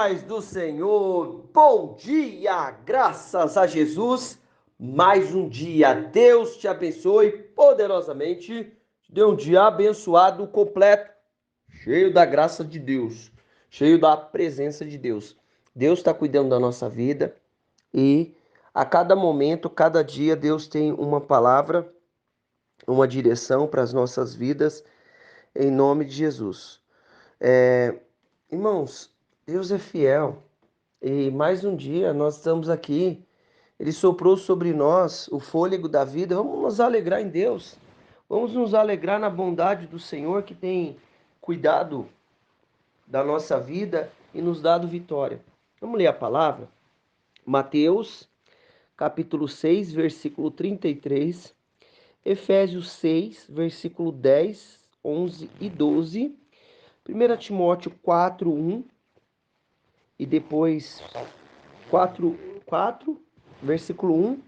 paz do Senhor, bom dia, graças a Jesus, mais um dia, Deus te abençoe poderosamente, te dê um dia abençoado, completo, cheio da graça de Deus, cheio da presença de Deus. Deus está cuidando da nossa vida e a cada momento, cada dia, Deus tem uma palavra, uma direção para as nossas vidas, em nome de Jesus. Irmãos, Deus é fiel. E mais um dia nós estamos aqui. Ele soprou sobre nós o fôlego da vida. Vamos nos alegrar em Deus. Vamos nos alegrar na bondade do Senhor que tem cuidado da nossa vida e nos dado vitória. Vamos ler a palavra? Mateus, capítulo 6, versículo 33. Efésios 6, versículo 10, 11 e 12. 1 Timóteo 4, 1 e depois 4, versículo 1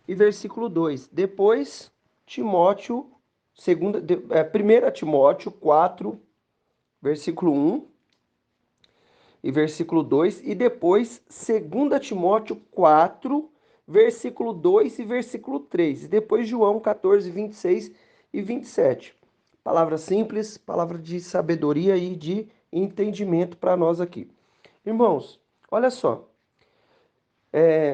e versículo 2. Depois, Timóteo, 1 Timóteo 4, versículo 1 e versículo 2. E depois, 2 Timóteo 4, versículo 2 e versículo 3. E depois, João 14, 26 e 27. Palavra simples, palavra de sabedoria e de entendimento para nós aqui. Irmãos, olha só.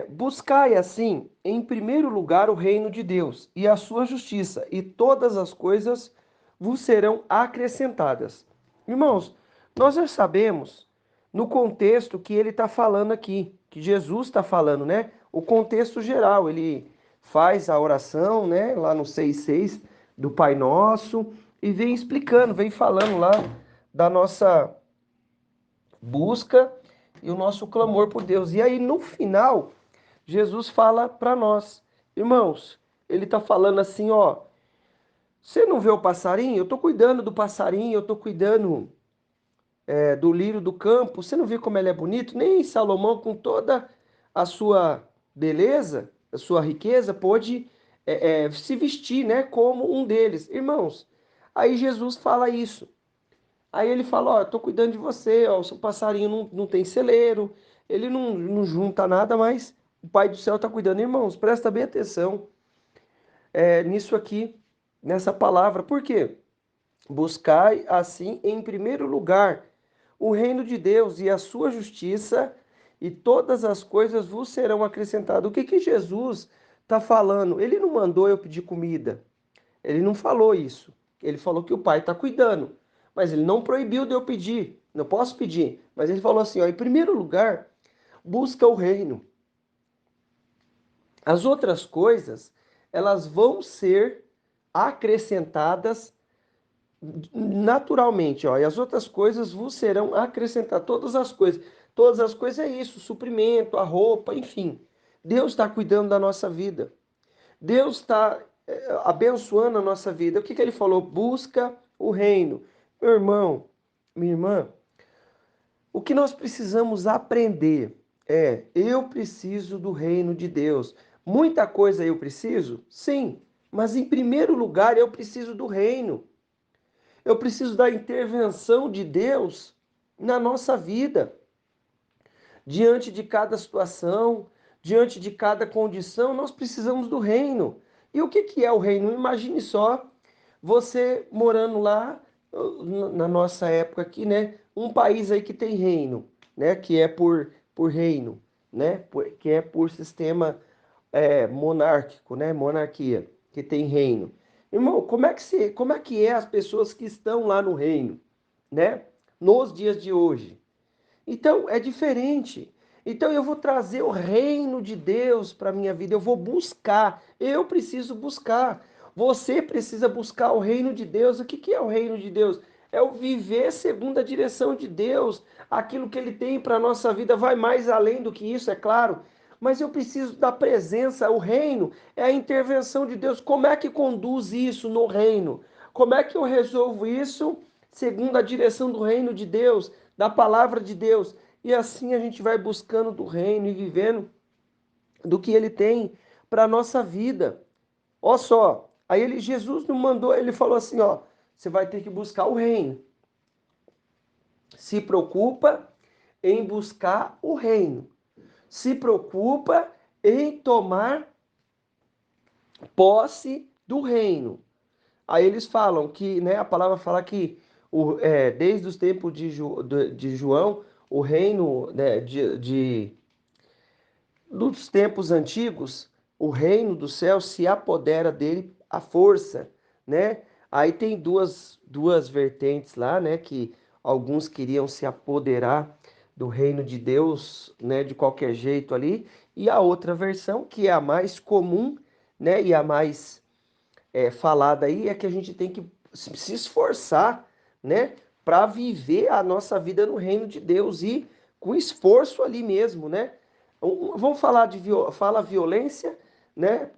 Buscai assim, em primeiro lugar, o reino de Deus e a sua justiça, e todas as coisas vos serão acrescentadas. Irmãos, nós já sabemos no contexto que ele está falando aqui, que Jesus está falando, né? O contexto geral, ele faz a oração, né? Lá no 6,6 do Pai Nosso, e vem explicando, vem falando lá da nossa busca e o nosso clamor por Deus. E aí, no final, Jesus fala para nós, irmãos, ele está falando assim, ó, você não vê o passarinho? Eu estou cuidando do passarinho, eu estou cuidando do lírio do campo, você não vê como ele é bonito? Nem Salomão, com toda a sua beleza, a sua riqueza, pôde se vestir, né, como um deles. Irmãos, aí Jesus fala isso. Aí ele fala, ó, eu tô cuidando de você, ó, o seu passarinho não tem celeiro, ele não junta nada, mas o Pai do céu tá cuidando. Irmãos, presta bem atenção nisso aqui, nessa palavra. Por quê? Buscai, assim, em primeiro lugar, o reino de Deus e a sua justiça, e todas as coisas vos serão acrescentadas. O que que Jesus está falando? Ele não mandou eu pedir comida. Ele não falou isso. Ele falou que o pai está cuidando. Mas ele não proibiu de eu pedir. Não posso pedir. Mas ele falou assim, ó, em primeiro lugar, busca o reino. As outras coisas, elas vão ser acrescentadas naturalmente, ó. E as outras coisas vos serão acrescentadas. Todas as coisas. Todas as coisas é isso, suprimento, a roupa, enfim. Deus está cuidando da nossa vida. Deus está abençoando a nossa vida. O que que ele falou? Busca o reino. Meu irmão, minha irmã, o que nós precisamos aprender eu preciso do reino de Deus. Muita coisa eu preciso? Sim, mas em primeiro lugar eu preciso do reino. Eu preciso da intervenção de Deus na nossa vida. Diante de cada situação, diante de cada condição, nós precisamos do reino. E o que que é o reino? Imagine só você morando lá na nossa época aqui, né? Um país aí que tem reino, né? Que é por reino, né? Que é por sistema monárquico, né? Monarquia, que tem reino. Irmão, como é que é as pessoas que estão lá no reino, né? Nos dias de hoje? Então é diferente. Então eu vou trazer o reino de Deus para a minha vida, eu vou buscar, eu preciso buscar. Você precisa buscar o reino de Deus. O que que é o reino de Deus? É o viver segundo a direção de Deus. Aquilo que Ele tem para a nossa vida vai mais além do que isso, é claro. Mas eu preciso da presença, o reino é a intervenção de Deus. Como é que conduz isso no reino? Como é que eu resolvo isso segundo a direção do reino de Deus? Da palavra de Deus. E assim a gente vai buscando do reino e vivendo do que ele tem para a nossa vida. Ó só, aí Jesus não mandou, ele falou assim, ó, você vai ter que buscar o reino. Se preocupa em buscar o reino, se preocupa em tomar posse do reino. Aí eles falam que, né, a palavra fala que desde os tempos de João, o reino, né, dos tempos antigos, o reino do céu se apodera dele à força, né? Aí tem duas vertentes lá, né? Que alguns queriam se apoderar do reino de Deus, né? De qualquer jeito ali. E a outra versão, que é a mais comum, né? E a mais falada aí, é que a gente tem que se esforçar, né? Para viver a nossa vida no reino de Deus e com esforço ali mesmo, né? Vamos falar fala violência, né?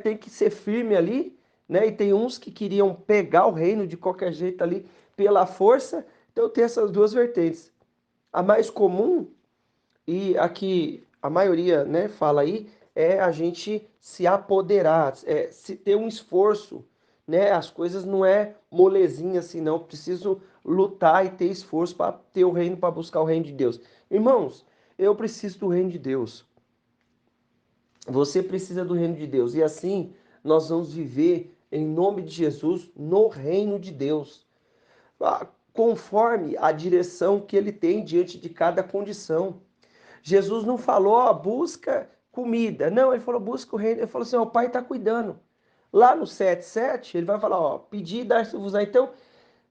Tem que ser firme ali, né? E tem uns que queriam pegar o reino de qualquer jeito ali pela força. Então tem essas duas vertentes. A mais comum e aqui a maioria, né, fala aí, é a gente se apoderar, se ter um esforço, né? As coisas não é molezinha assim, não. Preciso lutar e ter esforço para ter o reino, para buscar o reino de Deus. Irmãos, eu preciso do reino de Deus. Você precisa do reino de Deus. E assim nós vamos viver em nome de Jesus no reino de Deus, conforme a direção que ele tem diante de cada condição. Jesus não falou, ó, busca comida. Não, ele falou, busca o reino. Ele falou assim, ó, o Pai está cuidando. Lá no 7:7, ele vai falar, ó, pedir e dar-se-vos-á. Então,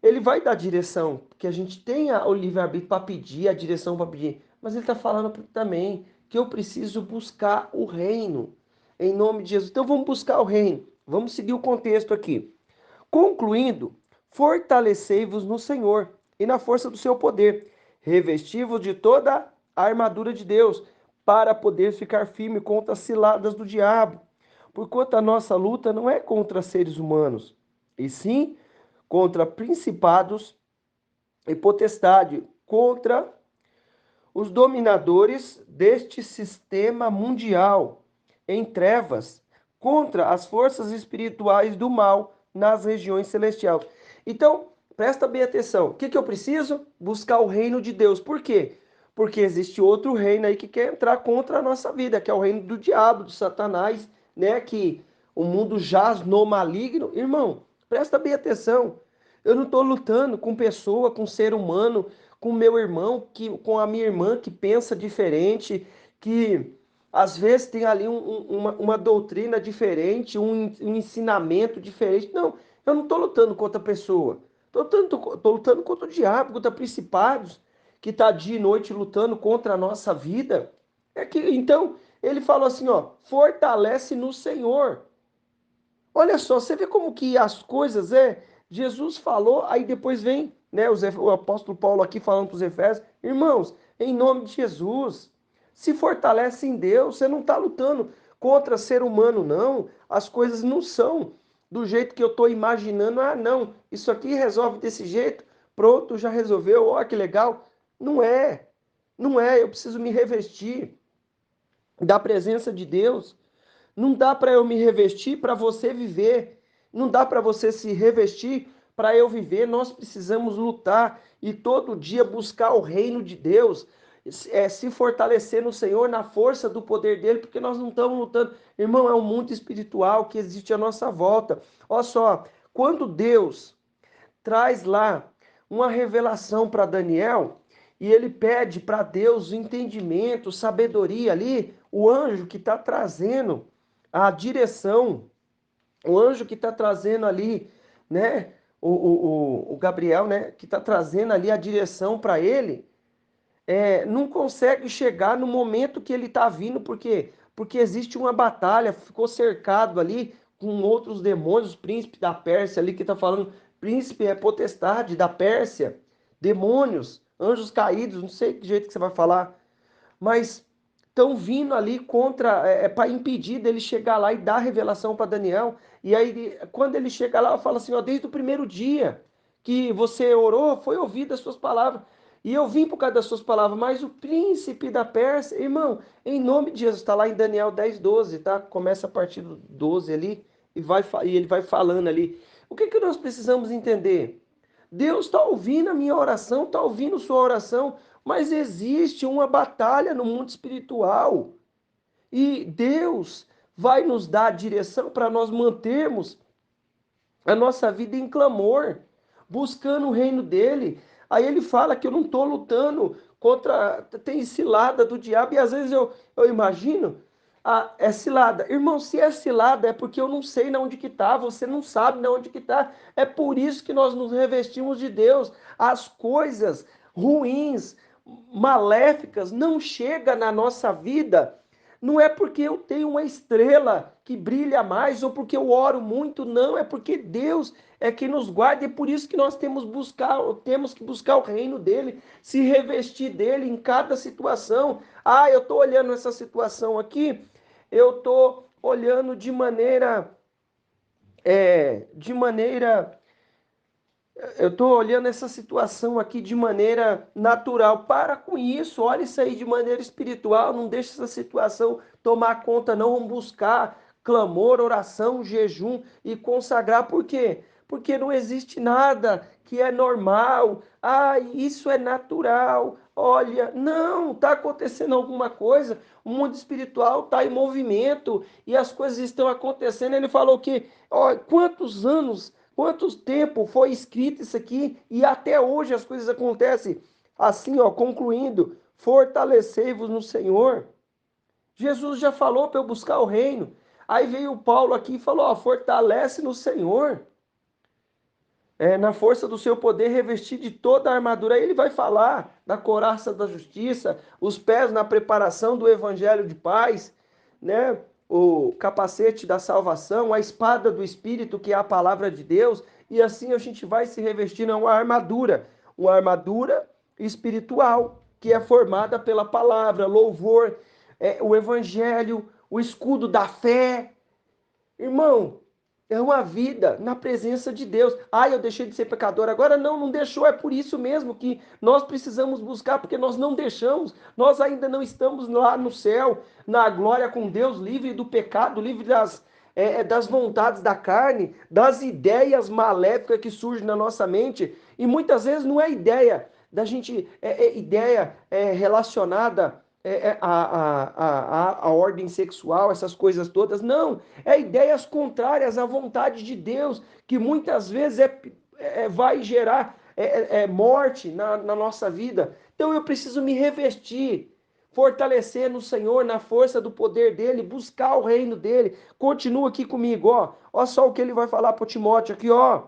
ele vai dar direção, porque a gente tem o livre-arbítrio para pedir, a direção para pedir. Mas ele está falando também que eu preciso buscar o reino, em nome de Jesus. Então, vamos buscar o reino. Vamos seguir o contexto aqui. Concluindo, fortalecei-vos no Senhor e na força do seu poder. Revesti-vos de toda a armadura de Deus, para poder ficar firme contra as ciladas do diabo. Porquanto a nossa luta não é contra seres humanos, e sim contra principados e potestade, contra os dominadores deste sistema mundial em trevas, contra as forças espirituais do mal nas regiões celestiais. Então, presta bem atenção. O que eu preciso? Buscar o reino de Deus. Por quê? Porque existe outro reino aí que quer entrar contra a nossa vida, que é o reino do diabo, do Satanás, né? Que o mundo jaz no maligno. Irmão, presta bem atenção. Eu não estou lutando com pessoa, com ser humano, com meu irmão, com a minha irmã que pensa diferente, que às vezes tem ali uma doutrina diferente, um ensinamento diferente. Não, eu não estou lutando contra a pessoa. Tô lutando contra o diabo, contra principados, que está dia e noite lutando contra a nossa vida. Então, ele falou assim, ó, fortalece no Senhor. Olha só, você vê como que as coisas Jesus falou, aí depois vem, né, o apóstolo Paulo aqui falando para os Efésios, irmãos, em nome de Jesus, se fortalece em Deus, você não está lutando contra ser humano, não, as coisas não são do jeito que eu estou imaginando, ah, não, isso aqui resolve desse jeito, pronto, já resolveu, ó, que legal. Não é, não é, eu preciso me revestir da presença de Deus. Não dá para eu me revestir para você viver. Não dá para você se revestir para eu viver. Nós precisamos lutar e todo dia buscar o reino de Deus, se fortalecer no Senhor, na força do poder dele, porque nós não estamos lutando. Irmão, é um mundo espiritual que existe à nossa volta. Olha só, quando Deus traz lá uma revelação para Daniel e ele pede para Deus o entendimento, sabedoria ali, o anjo que está trazendo a direção, o anjo que está trazendo ali, né, o Gabriel, né, que está trazendo ali a direção para ele, não consegue chegar no momento que ele está vindo, por quê? Porque existe uma batalha, ficou cercado ali com outros demônios, príncipe da Pérsia ali que está falando, príncipe é potestade da Pérsia, demônios, anjos caídos, não sei que jeito que você vai falar, mas estão vindo ali contra, para impedir dele chegar lá e dar revelação para Daniel. E aí, quando ele chega lá, fala assim: ó, desde o primeiro dia que você orou, foi ouvida as suas palavras. E eu vim por causa das suas palavras, mas o príncipe da Pérsia, irmão, em nome de Jesus, está lá em Daniel 10:12, tá? Começa a partir do 12 ali e ele vai falando ali. O que nós precisamos entender? Deus está ouvindo a minha oração, está ouvindo sua oração, mas existe uma batalha no mundo espiritual. E Deus vai nos dar a direção para nós mantermos a nossa vida em clamor, buscando o reino dele. Aí ele fala que eu não estou lutando contra. Tem cilada do diabo, e às vezes eu imagino, é cilada. Irmão, se é cilada, é porque eu não sei na onde que está, você não sabe na onde que está. É por isso que nós nos revestimos de Deus. As coisas ruins, maléficas, não chegam na nossa vida. Não é porque eu tenho uma estrela que brilha mais ou porque eu oro muito, não, é porque Deus é quem nos guarda e é por isso que nós temos que buscar o reino dele, se revestir dele em cada situação. Ah, eu estou olhando essa situação aqui, eu estou olhando de maneira eu estou olhando essa situação aqui de maneira natural. Para com isso, olha isso aí de maneira espiritual. Não deixe essa situação tomar conta, não. Vamos buscar clamor, oração, jejum e consagrar. Por quê? Porque não existe nada que é normal. Ah, isso é natural. Olha, não, está acontecendo alguma coisa. O mundo espiritual está em movimento e as coisas estão acontecendo. Ele falou que, ó, quantos anos. Quanto tempo foi escrito isso aqui e até hoje as coisas acontecem assim, ó, concluindo, fortalecei-vos no Senhor. Jesus já falou para eu buscar o reino. Aí veio o Paulo aqui e falou, ó, fortalece no Senhor. Na força do seu poder, revestir de toda a armadura. Aí ele vai falar da couraça da justiça, os pés na preparação do evangelho de paz, né? O capacete da salvação, a espada do Espírito, que é a palavra de Deus, e assim a gente vai se revestindo uma armadura espiritual, que é formada pela palavra, louvor, o evangelho, o escudo da fé. Irmão, é uma vida na presença de Deus. Ah, eu deixei de ser pecador. Agora não, não deixou. É por isso mesmo que nós precisamos buscar, porque nós não deixamos. Nós ainda não estamos lá no céu, na glória com Deus, livre do pecado, livre das vontades da carne, das ideias maléficas que surgem na nossa mente. E muitas vezes não é ideia da gente, ideia relacionada a ordem sexual, essas coisas todas. Não, é ideias contrárias à vontade de Deus, que muitas vezes vai gerar morte na nossa vida. Então eu preciso me revestir, fortalecer no Senhor, na força do poder dele, buscar o reino dele. Continua aqui comigo, ó. Ó só o que ele vai falar para Timóteo aqui, ó.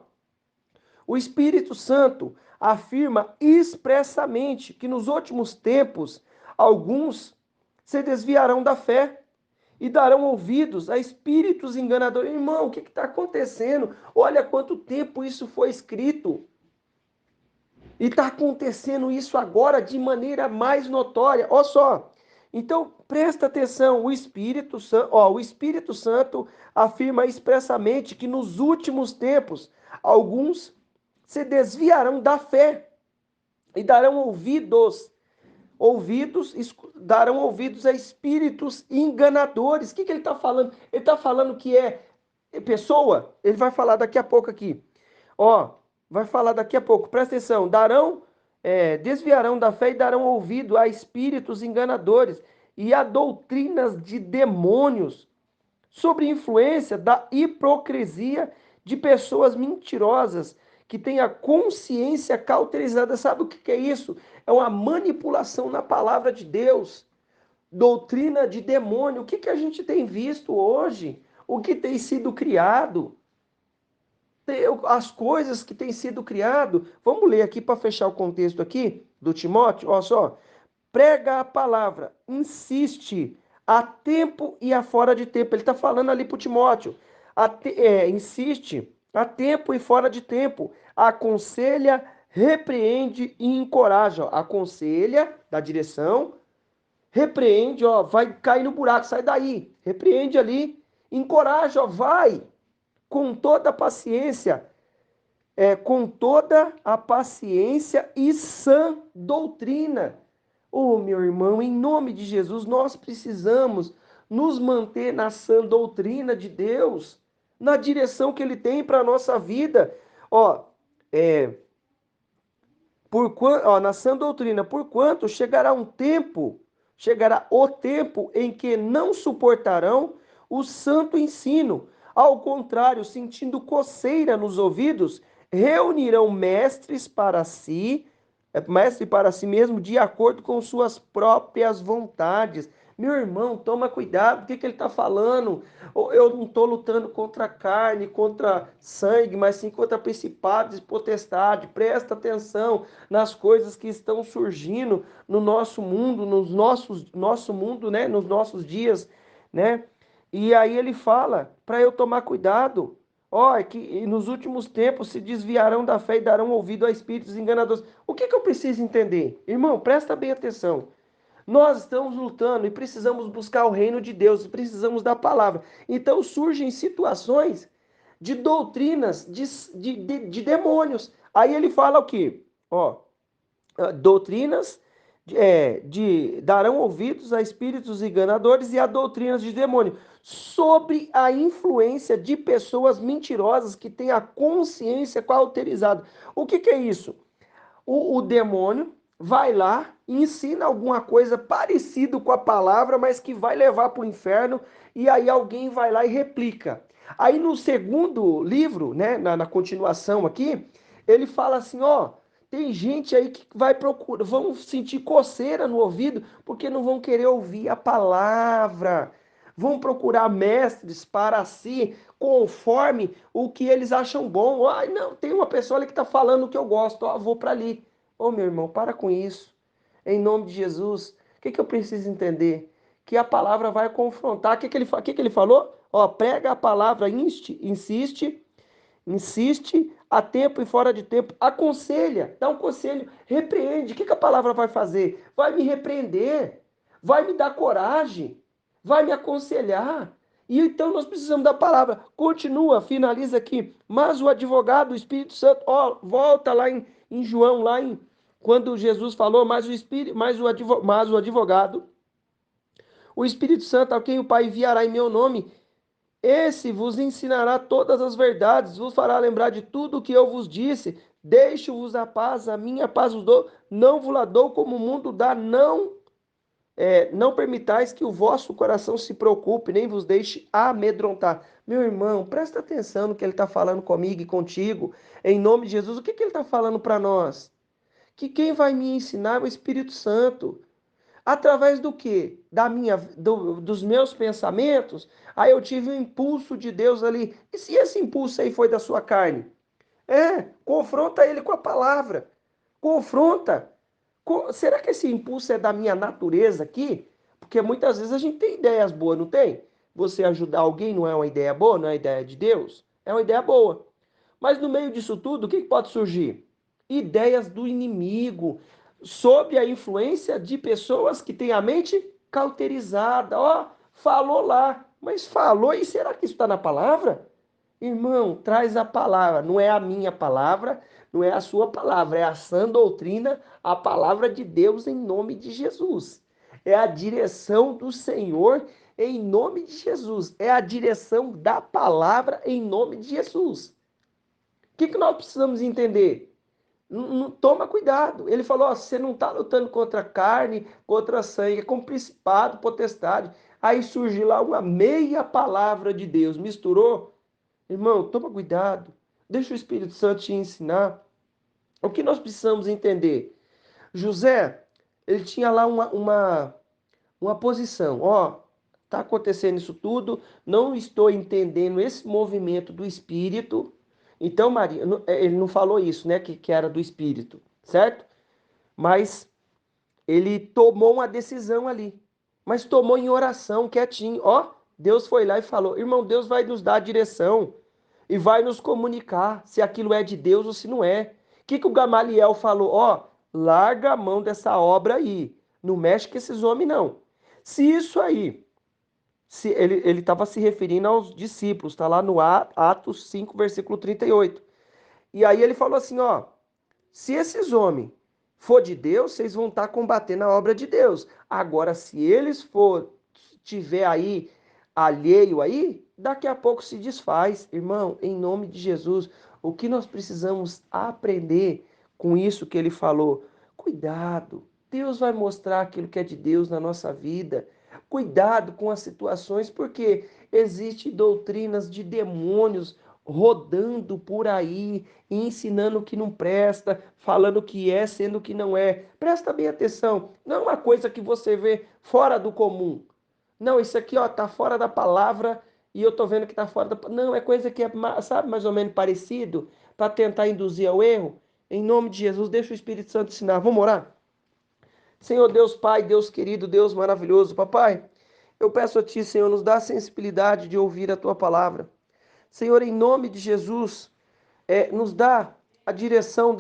O Espírito Santo afirma expressamente que nos últimos tempos alguns se desviarão da fé e darão ouvidos a espíritos enganadores. Irmão, o que está acontecendo? Olha quanto tempo isso foi escrito. E está acontecendo isso agora de maneira mais notória. Olha só. Então, presta atenção. O Espírito Santo afirma expressamente que nos últimos tempos alguns se desviarão da fé e darão darão ouvidos a espíritos enganadores. O que ele está falando? Ele está falando que é pessoa. Ele vai falar daqui a pouco aqui. Ó, vai falar daqui a pouco. Presta atenção. Desviarão da fé e darão ouvido a espíritos enganadores e a doutrinas de demônios, sobre influência da hipocrisia de pessoas mentirosas que têm a consciência cauterizada. Sabe o que é isso? É uma manipulação na palavra de Deus. Doutrina de demônio. O que a gente tem visto hoje? O que tem sido criado? As coisas que têm sido criado. Vamos ler aqui para fechar o contexto aqui do Timóteo. Olha só. Prega a palavra, insiste a tempo e a fora de tempo. Ele está falando ali para o Timóteo. Insiste a tempo e fora de tempo. Aconselha, repreende e encoraja. Aconselha, dá direção. Repreende, ó, vai cair no buraco, sai daí. Repreende ali. Encoraja, ó, vai. Com toda a paciência. Com toda a paciência e sã doutrina. Oh, meu irmão, em nome de Jesus, nós precisamos nos manter na sã doutrina de Deus, na direção que Ele tem para a nossa vida. Ó, Na sã doutrina, porquanto chegará o tempo em que não suportarão o santo ensino. Ao contrário, sentindo coceira nos ouvidos, reunirão mestre para si mesmo, de acordo com suas próprias vontades. Meu irmão, toma cuidado, o que ele está falando? Eu não estou lutando contra a carne, contra sangue, mas sim contra principados e potestades. Presta atenção nas coisas que estão surgindo no nosso mundo, nosso mundo, né? Nos nossos dias, né? E aí ele fala para eu tomar cuidado. Ó, é que nos últimos tempos se desviarão da fé e darão ouvido a espíritos enganadores. O que eu preciso entender? Irmão, presta bem atenção. Nós estamos lutando e precisamos buscar o reino de Deus, precisamos da palavra. Então surgem situações de doutrinas de demônios. Aí ele fala o quê? Ó, doutrinas darão ouvidos a espíritos enganadores e a doutrinas de demônio, sobre a influência de pessoas mentirosas que têm a consciência cauterizada. O que é isso? O demônio vai lá e ensina alguma coisa parecido com a palavra, mas que vai levar para o inferno, e aí alguém vai lá e replica. Aí no segundo livro, né, na continuação aqui, ele fala assim, ó, tem gente aí que vai procurar, vão sentir coceira no ouvido, porque não vão querer ouvir a palavra. Vão procurar mestres para si, conforme o que eles acham bom. Ai, não, tem uma pessoa ali que está falando o que eu gosto, ó, vou para ali. Ô, meu irmão, para com isso. Em nome de Jesus, o que eu preciso entender? Que a palavra vai confrontar. O que ele falou? Ó, prega a palavra, insiste, a tempo e fora de tempo, aconselha, dá um conselho, repreende. O que a palavra vai fazer? Vai me repreender, vai me dar coragem, vai me aconselhar. E então nós precisamos da palavra. Continua, finaliza aqui. Mas o advogado, o Espírito Santo, ó, volta lá em João, quando Jesus falou, mas o advogado, o Espírito Santo, a quem o Pai enviará em meu nome, esse vos ensinará todas as verdades, vos fará lembrar de tudo o que eu vos disse. Deixo-vos a paz, a minha paz vos dou, não vos la dou como o mundo dá, não permitais que o vosso coração se preocupe, nem vos deixe amedrontar. Meu irmão, presta atenção no que ele está falando comigo e contigo, em nome de Jesus. O que ele está falando para nós? Que quem vai me ensinar é o Espírito Santo. Através do quê? Dos meus pensamentos. Aí eu tive um impulso de Deus ali. E se esse impulso aí foi da sua carne? Confronta ele com a palavra. Confronta. Será que esse impulso é da minha natureza aqui? Porque muitas vezes a gente tem ideias boas, não tem? Você ajudar alguém não é uma ideia boa, não é uma ideia de Deus? É uma ideia boa. Mas no meio disso tudo, o que pode surgir? Ideias do inimigo, sob a influência de pessoas que têm a mente cauterizada. Ó, falou lá, mas falou, e será que isso está na palavra? Irmão, traz a palavra, não é a minha palavra, não é a sua palavra, é a sã doutrina, a palavra de Deus em nome de Jesus. É a direção do Senhor em nome de Jesus. É a direção da palavra em nome de Jesus. O que nós precisamos entender? Toma cuidado. Ele falou: ó, você não está lutando contra carne, contra sangue, é com principado, potestade. Aí surge lá uma meia palavra de Deus. Misturou? Irmão, toma cuidado. Deixa o Espírito Santo te ensinar. O que nós precisamos entender? José, ele tinha lá uma posição. Ó, está acontecendo isso tudo, não estou entendendo esse movimento do Espírito. Então, Maria, ele não falou isso, né? Que era do Espírito, certo? Mas ele tomou uma decisão ali. Mas tomou em oração, quietinho. Ó, Deus foi lá e falou: irmão, Deus vai nos dar a direção e vai nos comunicar se aquilo é de Deus ou se não é. O que o Gamaliel falou? Ó, larga a mão dessa obra aí. Não mexe com esses homens, não. Se isso aí, se ele estava se referindo aos discípulos, está lá no Atos 5, versículo 38. E aí ele falou assim, ó, se esses homens for de Deus, vocês vão estar combatendo a obra de Deus. Agora, se eles tiver aí alheio aí, daqui a pouco se desfaz. Irmão, em nome de Jesus, o que nós precisamos aprender com isso que ele falou. Cuidado, Deus vai mostrar aquilo que é de Deus na nossa vida. Cuidado com as situações, porque existem doutrinas de demônios rodando por aí, ensinando que não presta, falando que é, sendo que não é. Presta bem atenção, não é uma coisa que você vê fora do comum. Não, isso aqui, ó, tá fora da palavra e eu tô vendo que tá fora da. Não, é coisa que é, sabe, mais ou menos parecido, para tentar induzir ao erro. Em nome de Jesus, deixa o Espírito Santo ensinar. Vamos orar? Senhor Deus Pai, Deus querido, Deus maravilhoso, papai, eu peço a Ti, Senhor, nos dá a sensibilidade de ouvir a Tua palavra. Senhor, em nome de Jesus, nos dá a direção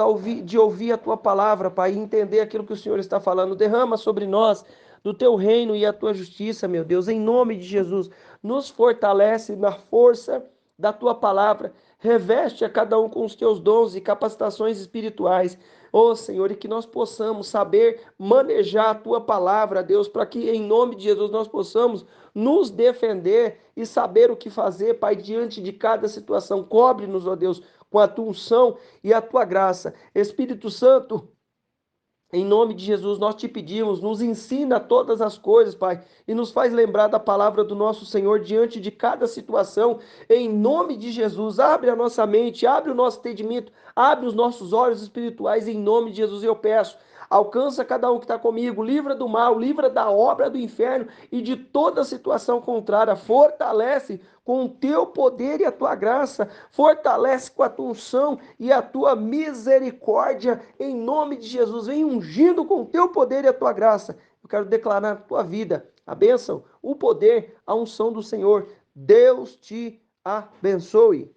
de ouvir a tua palavra, Pai, e entender aquilo que o Senhor está falando. Derrama sobre nós do teu reino e a tua justiça, meu Deus, em nome de Jesus. Nos fortalece na força da tua palavra. Reveste a cada um com os teus dons e capacitações espirituais. Ó Senhor, e que nós possamos saber manejar a tua palavra, Deus, para que em nome de Jesus nós possamos nos defender e saber o que fazer, Pai, diante de cada situação. Cobre-nos, ó Deus, com a tua unção e a tua graça. Espírito Santo, em nome de Jesus, nós te pedimos, nos ensina todas as coisas, Pai, e nos faz lembrar da palavra do nosso Senhor diante de cada situação. Em nome de Jesus, abre a nossa mente, abre o nosso entendimento, abre os nossos olhos espirituais. Em nome de Jesus, eu peço. Alcança cada um que está comigo, livra do mal, livra da obra do inferno e de toda situação contrária. Fortalece com o teu poder e a tua graça, fortalece com a tua unção e a tua misericórdia, em nome de Jesus. Vem ungindo com o teu poder e a tua graça. Eu quero declarar na tua vida a bênção, o poder, a unção do Senhor. Deus te abençoe.